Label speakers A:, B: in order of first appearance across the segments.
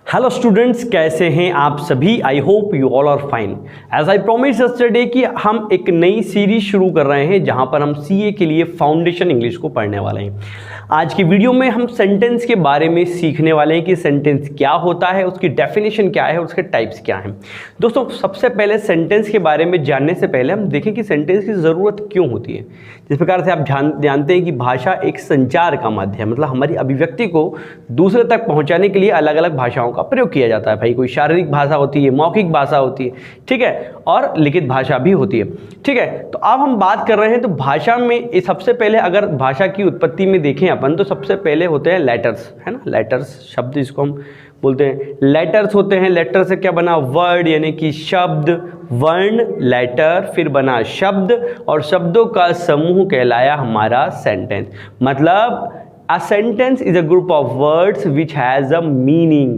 A: Hello students, कैसे हैं आप सभी। I hope you all are fine. As I promise yesterday कि हम एक नई सीरीज शुरू कर रहे हैं जहां पर हम सीए के लिए फाउंडेशन इंग्लिश को पढ़ने वाले हैं। आज की वीडियो में हम सेंटेंस के बारे में सीखने वाले हैं कि सेंटेंस क्या होता है, उसकी डेफिनेशन क्या है, उसके टाइप्स क्या हैं। दोस्तों, सबसे पहले सेंटेंस के बारे में जानने से पहले हम देखें कि सेंटेंस की ज़रूरत क्यों होती है। जिस प्रकार से आप जानते हैं कि भाषा एक संचार का माध्यम है, मतलब हमारी अभिव्यक्ति को दूसरे तक पहुंचाने के लिए अलग अलग भाषाओं का प्रयोग किया जाता है। भाई, कोई शारीरिक भाषा होती है, मौखिक भाषा होती है, ठीक है, और लिखित भाषा भी होती है, ठीक है। तो अब हम बात कर रहे हैं तो भाषा में सबसे पहले अगर भाषा की उत्पत्ति में देखें अपन तो सबसे पहले होते हैं लेटर्स, है ना। लेटर्स शब्द जिसको हम बोलते हैं, लेटर्स होते हैं। लेटर से क्या बना? वर्ड, यानी कि शब्द, वर्ण, लेटर, फिर बना शब्द, और शब्दों का समूह कहलाया हमारा सेंटेंस। मतलब A sentence is a group of words which has a meaning।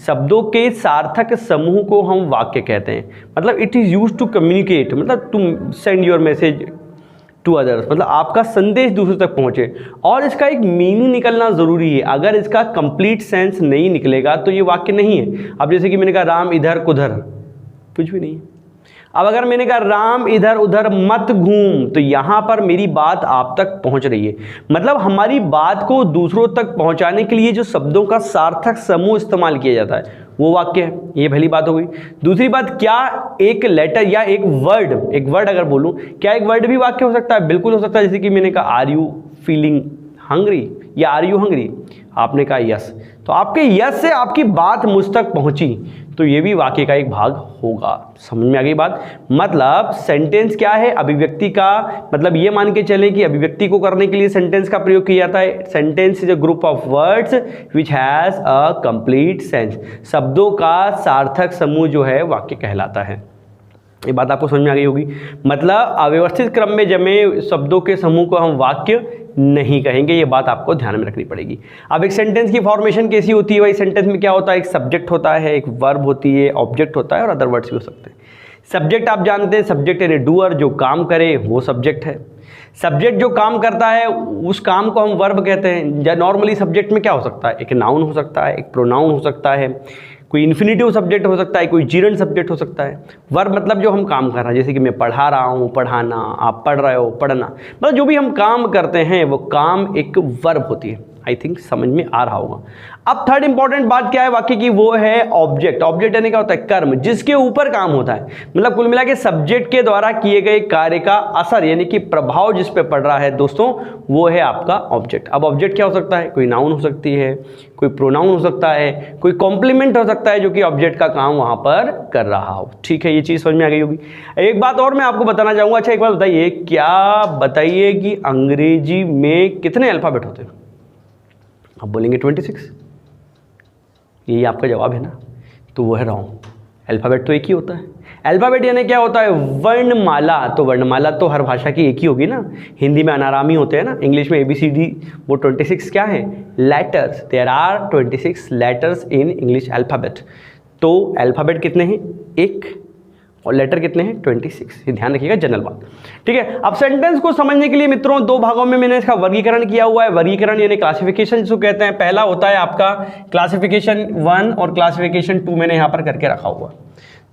A: शब्दों के सार्थक समूह को हम वाक्य कहते हैं। मतलब it is used to communicate, मतलब to send your message to others, मतलब आपका संदेश दूसरे तक पहुंचे, और इसका एक मीनिंग निकलना ज़रूरी है। अगर इसका कंप्लीट सेंस नहीं निकलेगा तो ये वाक्य नहीं है। अब जैसे कि मैंने कहा राम इधर उधर, कुछ भी नहीं है। अब अगर मैंने कहा राम इधर उधर मत घूम, तो यहाँ पर मेरी बात आप तक पहुँच रही है। मतलब हमारी बात को दूसरों तक पहुँचाने के लिए जो शब्दों का सार्थक समूह इस्तेमाल किया जाता है वो वाक्य है। ये पहली बात हो गई। दूसरी बात, क्या एक लेटर या एक वर्ड अगर बोलूँ, क्या एक वर्ड भी वाक्य हो सकता है? बिल्कुल हो सकता है। जैसे कि मैंने कहा आर यू फीलिंग हंग्री या आर यू हंग्री, आपने कहा यस, तो आपके यस से आपकी बात मुझ तक पहुंची, तो ये भी वाक्य का एक भाग होगा। समझ में आ गई बात। मतलब सेंटेंस क्या है? अभिव्यक्ति का, मतलब ये मान के चलें कि अभिव्यक्ति को करने के लिए सेंटेंस का प्रयोग किया जाता है। Sentence is a group of words which has a complete sense. शब्दों का सार्थक समूह जो है वाक्य कहलाता है। ये बात आपको समझ में आ गई होगी। मतलब अव्यवस्थित क्रम में जमे शब्दों के समूह को हम वाक्य नहीं कहेंगे। ये बात आपको ध्यान में रखनी पड़ेगी। अब एक सेंटेंस की फॉर्मेशन कैसी होती है? भाई, सेंटेंस में क्या होता है? एक सब्जेक्ट होता है, एक वर्ब होती है, ऑब्जेक्ट होता है, और अदर वर्ड्स भी हो सकते हैं। सब्जेक्ट आप जानते हैं, सब्जेक्ट यानी डूअर, जो काम करे वो सब्जेक्ट है। सब्जेक्ट जो काम करता है उस काम को हम वर्ब कहते हैं। नॉर्मली सब्जेक्ट में क्या हो सकता है? एक नाउन हो सकता है, एक प्रोनाउन हो सकता है, कोई इन्फिनिटिव सब्जेक्ट हो सकता है, कोई जीरंड सब्जेक्ट हो सकता है। वर्ब मतलब जो हम काम कर रहे हैं, जैसे कि मैं पढ़ा रहा हूँ, पढ़ाना, आप पढ़ रहे हो, पढ़ना, मतलब जो भी हम काम करते हैं वो काम एक वर्ब होती है। आई थिंक समझ में आ रहा होगा। अब थर्ड इंपॉर्टेंट बात क्या है वाक्य की? वो है ऑब्जेक्ट। ऑब्जेक्ट यानी क्या होता है? कर्म, जिसके ऊपर काम होता है। मतलब कुल मिला के सब्जेक्ट के द्वारा किए गए कार्य का असर यानी कि प्रभाव जिस पे पड़ रहा है दोस्तों, वो है आपका ऑब्जेक्ट। अब ऑब्जेक्ट क्या हो सकता है? कोई नाउन हो सकती है, कोई प्रोनाउन हो सकता है, कोई कॉम्प्लीमेंट हो सकता है जो कि ऑब्जेक्ट का काम वहां पर कर रहा हो। ठीक है, ये चीज समझ में आ गई होगी। एक बात और मैं आपको बताना चाहूंगा। अच्छा, एक बात बताइए, क्या बताइए कि अंग्रेजी में कितने अल्फाबेट होते हैं? आप बोलेंगे 26। यही आपका जवाब है ना, तो वो है रॉन्ग। अल्फाबेट तो एक ही होता है। अल्फाबेट यानी क्या होता है? वर्णमाला। तो वर्णमाला तो हर भाषा की एक ही होगी ना। हिंदी में अनारामी होते हैं ना, इंग्लिश में ABCD, वो 26 क्या है? Letters. There are 26 letters in English alphabet. तो अल्फाबेट कितने हैं? एक, और लेटर कितने हैं? 26। ये ध्यान रखिएगा, जनरल बात। ठीक है। अब सेंटेंस को समझने के लिए मित्रों दो भागों में मैंने इसका वर्गीकरण किया हुआ है। वर्गीकरण यानी क्लासिफिकेशन जिसको कहते हैं। पहला होता है आपका क्लासिफिकेशन 1 और क्लासिफिकेशन 2 मैंने यहां पर करके रखा हुआ।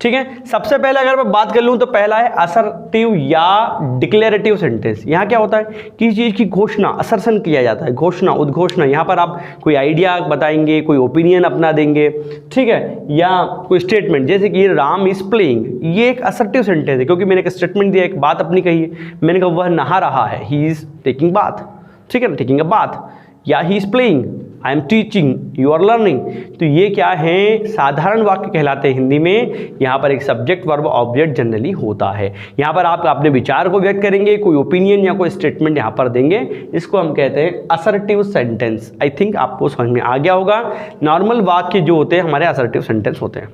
A: ठीक है। सबसे पहले अगर मैं बात कर लूं तो पहला है असर्टिव या डिक्लेरेटिव सेंटेंस। यहाँ क्या होता है? किसी चीज की घोषणा, असर्शन किया जाता है, घोषणा, उद्घोषणा। यहाँ पर आप कोई आइडिया बताएंगे, कोई ओपिनियन अपना देंगे, ठीक है, या कोई स्टेटमेंट, जैसे कि राम इज प्लेइंग, ये एक असर्टिव सेंटेंस है क्योंकि मैंने एक स्टेटमेंट दिया, एक बात अपनी कही है। मैंने कहा वह नहा रहा है, ही इज टेकिंग बाथ, ठीक है ना, टेकिंग अ बाथ, या he is playing, I am teaching, you are learning. तो ये क्या है? साधारण वाक्य कहलाते हैं हिंदी में। यहाँ पर एक सब्जेक्ट वर्ब ऑब्जेक्ट जनरली होता है। यहाँ पर आप अपने विचार को व्यक्त करेंगे, कोई ओपिनियन या कोई स्टेटमेंट यहाँ पर देंगे, इसको हम कहते हैं असर्टिव सेंटेंस। आई थिंक आपको समझ में आ गया होगा। नॉर्मल वाक्य जो होते हैं हमारे असर्टिव सेंटेंस होते हैं।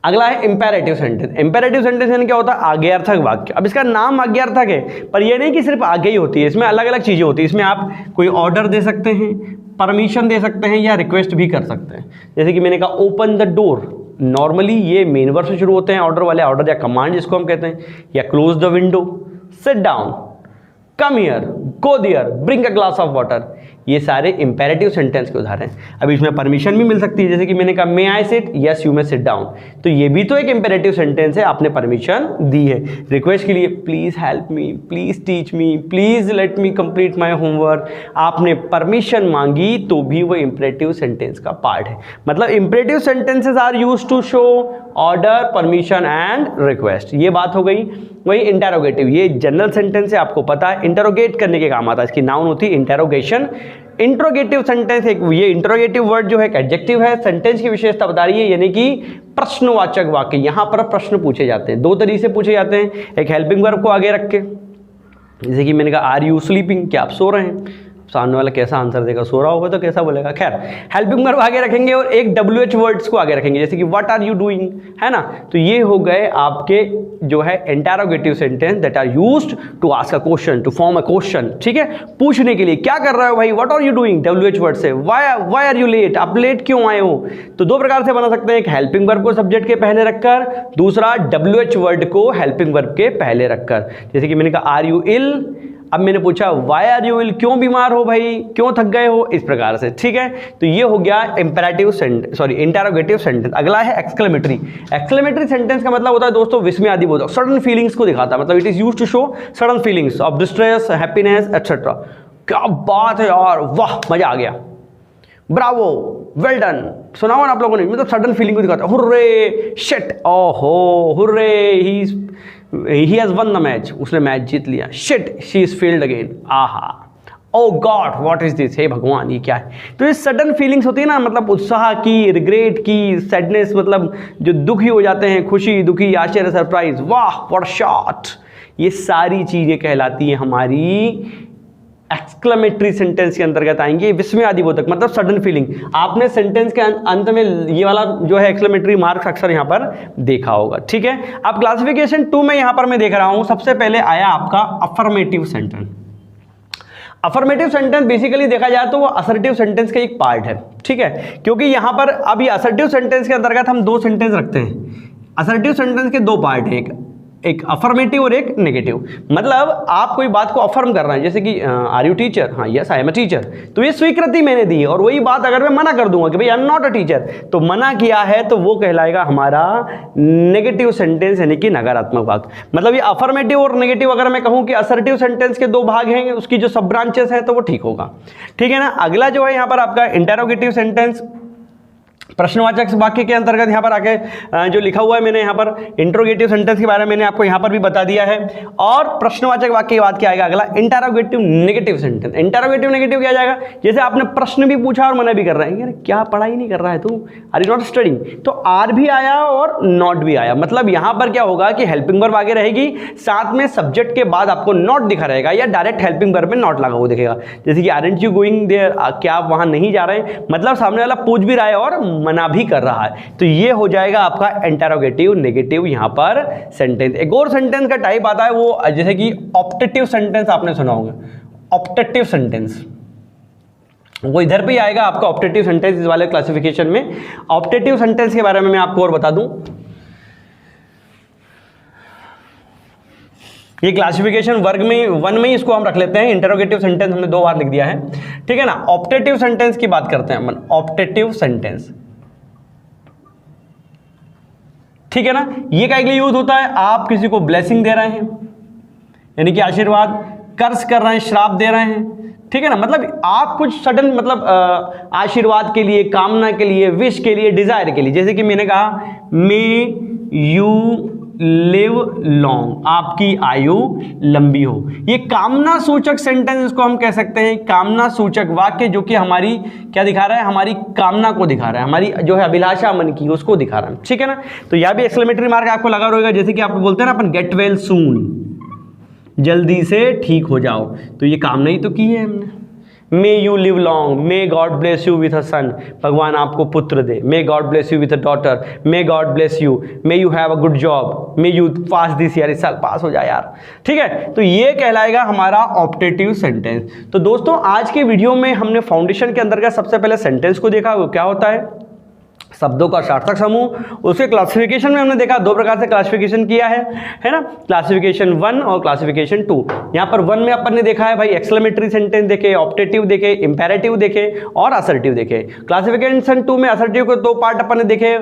A: अगला है इंपेरेटिव सेंटेंस। इंपेरेटिव सेंटेंस यानी क्या होता है? आज्ञार्थक वाक्य। अब इसका नाम आज्ञार्थक है, पर यह नहीं कि सिर्फ आगे ही होती है, इसमें अलग अलग चीजें होती है। इसमें आप कोई ऑर्डर दे सकते हैं, परमिशन दे सकते हैं, या रिक्वेस्ट भी कर सकते हैं। जैसे कि मैंने कहा ओपन द डोर, नॉर्मली ये मेन वर्ब से शुरू होते हैं ऑर्डर वाले, ऑर्डर या कमांड जिसको हम कहते हैं, या close the window, sit down, come here, go there, bring a glass of water. ये सारे इंपेरेटिव सेंटेंस के उदाहरण हैं। अब इसमें परमिशन भी मिल सकती है, जैसे कि मैंने कहा may I sit, yes you may sit down, तो ये भी तो एक इंपेरेटिव सेंटेंस है, आपने परमिशन दी है। रिक्वेस्ट के लिए please help me, please teach me, please let me complete my homework, आपने परमिशन मांगी तो भी वो इंपेरेटिव सेंटेंस का पार्ट है। मतलब imperative sentences are used to show order, permission and request, ये बात हो गई। वही इंटेरोगेटिव, ये जनरल सेंटेंस है, आपको पता है, इंटेरोगेट करने के काम आता है, इसकी नाउन होती है इंटेरोगेशन। इंट्रोगेटिव सेंटेंस एक, ये इंट्रोगेटिव वर्ड जो है एक एडजेक्टिव है, सेंटेंस की विशेषता बता रही है, यानी कि प्रश्नवाचक वाक्य। यहां पर प्रश्न पूछे जाते हैं, दो तरीके से पूछे जाते हैं, एक हेल्पिंग वर्ब को आगे रख के, जैसे कि मैंने कहा आर यू स्लीपिंग, क्या आप सो रहे हैं, सामने वाला कैसा आंसर देगा, सो रहा होगा तो कैसा बोलेगा। खैर, हेल्पिंग वर्ब आगे रखेंगे और एक WH वर्ड्स को आगे रखेंगे, जैसे कि व्हाट आर यू डूइंग, है ना। तो ये हो गए आपके जो है interrogative sentence that are used to ask a question, to form a question, ठीक है, पूछने के लिए क्या कर रहे हो भाई, what are you doing, WH word से, व्हाई आर यू लेट, आप लेट क्यों आए हो। तो दो प्रकार से बना सकते हैं, एक हेल्पिंग वर्ब को सब्जेक्ट के पहले रखकर, दूसरा WH वर्ड को हेल्पिंग वर्ब के पहले रखकर, जैसे कि मैंने कहा आर यू इल, अब मैंने पूछा वाई आर यू इल, क्यों बीमार हो भाई, क्यों थक गए हो, इस प्रकार से, ठीक है। तो ये हो गया इंपेरेटिव इंटेरोगेटिव सेंटेंस। अगला है एक्सक्लेमेटरी। एक्सक्लेमेटरी सेंटेंस का मतलब होता है दोस्तों विस्मयादिबोधक, सडन फीलिंग्स को दिखाता है, मतलब it is used to show sudden feelings of distress, happiness etcetera. क्या बात है यार, वाह मजा आ गया, ब्रावो, वेल डन, सुना हुआ ना आप लोगों ने, मतलब सडन फीलिंग को दिखाता है, हुर्रे, शिट, ओहो, hurray, he has one the match, उसने मैच जीत लिया, shit, she is failed again, आहा, ओ गॉड व्हाट इज दिस, हे भगवान ये क्या है। तो ये सडन फीलिंग्स होती है ना, मतलब उत्साह की, रिग्रेट की, सैडनेस, मतलब जो दुखी हो जाते हैं, खुशी, दुखी, आश्चर्य, सरप्राइज, वाह व्हाट शॉट, ये सारी चीजें कहलाती हैं हमारी एक्सक्लेमेटरी सेंटेंस के अंतर्गत आएंगे। विस्मयादिबोधक मतलब सडन फीलिंग, आपने सेंटेंस के अंत में ये वाला जो है एक्सक्लेमेटरी मार्क्स अक्सर यहां पर देखा होगा, ठीक है। अब क्लासिफिकेशन 2 में यहां पर मैं देख रहा हूं, सबसे पहले आया आपका affirmative sentence. Affirmative sentence basically देखा जाए तो वो असर्टिव सेंटेंस का एक पार्ट है, ठीक है, क्योंकि यहां पर अब ये असर्टिव सेंटेंस के अंतर्गत हम दो सेंटेंस रखते हैं। असर्टिव सेंटेंस के दो पार्ट हैं, एक अफर्मेटिव और एक नेगेटिव। मतलब आप कोई बात को अफर्म कर रहे हैं, जैसे कि आर यू टीचर, हाँ yes I am a teacher, तो ये स्वीकृति मैंने दी है। और वही बात अगर मैं मना कर दूंगा कि भाई I am not a teacher, तो मना किया है तो वो कहलाएगा हमारा नेगेटिव सेंटेंस, यानी कि नकारात्मक भाग। मतलब ये अफर्मेटिव और नेगेटिव, अगर मैं कहूं कि असर्टिव सेंटेंस के दो भाग हैं, उसकी जो सब ब्रांचेस हैं, तो वो ठीक होगा, ठीक है ना। अगला जो है यहाँ पर आपका इंटेरोगेटिव सेंटेंस, प्रश्नवाचक वाक्य के अंतर्गत यहाँ पर आके जो लिखा हुआ है, मैंने यहाँ पर इंट्रोगेटिव सेंटेंस के बारे में मैंने आपको यहाँ पर भी बता दिया है। और प्रश्नवाचक वाक्य के बाद क्या आएगा अगला, interrogative negative sentence. Interrogative negative क्या जाएगा, जैसे आपने प्रश्न भी पूछा और मना भी कर रहा है, यार क्या पढ़ाई नहीं कर रहा है तू, आर यू नॉट स्टडिंग, तो आर भी आया और नॉट भी आया। मतलब यहाँ पर क्या होगा कि हेल्पिंग वर्ब आगे रहेगी, साथ में सब्जेक्ट के बाद आपको नॉट दिखा रहेगा, या डायरेक्ट हेल्पिंग वर्ब में नॉट लगा हुआ दिखेगा, जैसे कि आरंट यू गोइंग देयर, क्या आप वहां नहीं जा रहे हैं, मतलब सामने वाला पूछ भी रहा है और मना भी कर रहा है। तो ये हो जाएगा आपका इंटेरोगेटिव नेगेटिव यहां पर सेंटेंस। एक और सेंटेंस का टाइप आता है वो, जैसे कि ऑप्टेटिव सेंटेंस आपने सुना होगा, ऑप्टेटिव सेंटेंस, वो इधर पे आएगा आपका ऑप्टेटिव सेंटेंस इस वाले क्लासिफिकेशन में। ऑप्टेटिव सेंटेंस के बारे में मैं आपको और बता दूं, ये क्लासिफिकेशन वर्ग में 1 में इसको हम रख लेते हैं। इंटेरोगेटिव सेंटेंस हमने 2 बार लिख दिया है, ठीक है ना। ऑप्टेटिव सेंटेंस की बात करते हैं हम, ऑप्टेटिव सेंटेंस, ठीक है ना। ये क्या के लिए यूज होता है, आप किसी को ब्लेसिंग दे रहे हैं, यानी कि आशीर्वाद, कर्ज कर रहे हैं, श्राप दे रहे हैं, ठीक है ना। मतलब आप कुछ सडन, मतलब आशीर्वाद के लिए, कामना के लिए, विश के लिए, डिजायर के लिए, जैसे कि मैंने कहा मे यू लिव लॉन्ग, आपकी आयु लंबी हो। ये कामना सूचक सेंटेंस को हम कह सकते हैं, कामना सूचक वाक्य, जो कि हमारी क्या दिखा रहा है, हमारी कामना को दिखा रहा है, हमारी जो है अभिलाषा मन की उसको दिखा रहा है, ठीक है ना। तो यह भी एक्सक्लेमेटरी मार्क आपको लगा रहेगा, जैसे कि आपको बोलते हैं ना अपन गेट वेल सून, जल्दी से ठीक हो जाओ, तो ये कामना ही तो की है हमने। May you live long, may God bless you with a son, भगवान आपको पुत्र दे, may God bless you with a daughter, may God bless you, may you have a good job, may you pass this year, इस साल पास हो जाए यार, ठीक है। तो ये कहलाएगा हमारा ऑप्टेटिव सेंटेंस। तो दोस्तों आज के वीडियो में हमने फाउंडेशन के अंतर्गत सबसे पहले सेंटेंस को देखा, वो क्या होता है, शब्दों का सार्थक समूह। उसके क्लासिफिकेशन में हमने देखा 2 प्रकार से क्लासिफिकेशन किया है ना, क्लासिफिकेशन 1 और क्लासिफिकेशन 2। यहाँ पर 1 में अपन ने देखा है भाई एक्सक्लेमेटरी सेंटेंस देखे, ऑप्टेटिव देखे, इंपेरेटिव देखे और असर्टिव देखे। क्लासिफिकेशन 2 में असर्टिव के 2 पार्ट अपन ने देखे,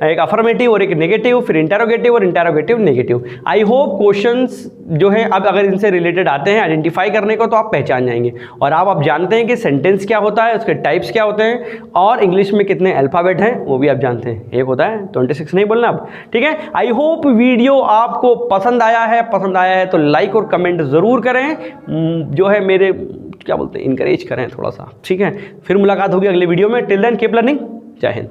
A: एक अफर्मेटिव और एक नेगेटिव, फिर इंटेरोगेटिव और interrogative negative. I hope questions जो है अब अगर इनसे रिलेटेड आते हैं आइडेंटिफाई करने को तो आप पहचान जाएंगे, और आप जानते हैं कि सेंटेंस क्या होता है, उसके टाइप्स क्या होते हैं और इंग्लिश में कितने अल्फाबेट हैं वो भी आप जानते हैं। एक होता है 26 नहीं बोलना अब, ठीक है। आई होप वीडियो आपको पसंद आया है तो लाइक और कमेंट जरूर करें, जो है मेरे क्या बोलते हैं इनकरेज करें थोड़ा सा, ठीक है। फिर मुलाकात होगी अगले वीडियो में। Till then keep learning. जय हिंद।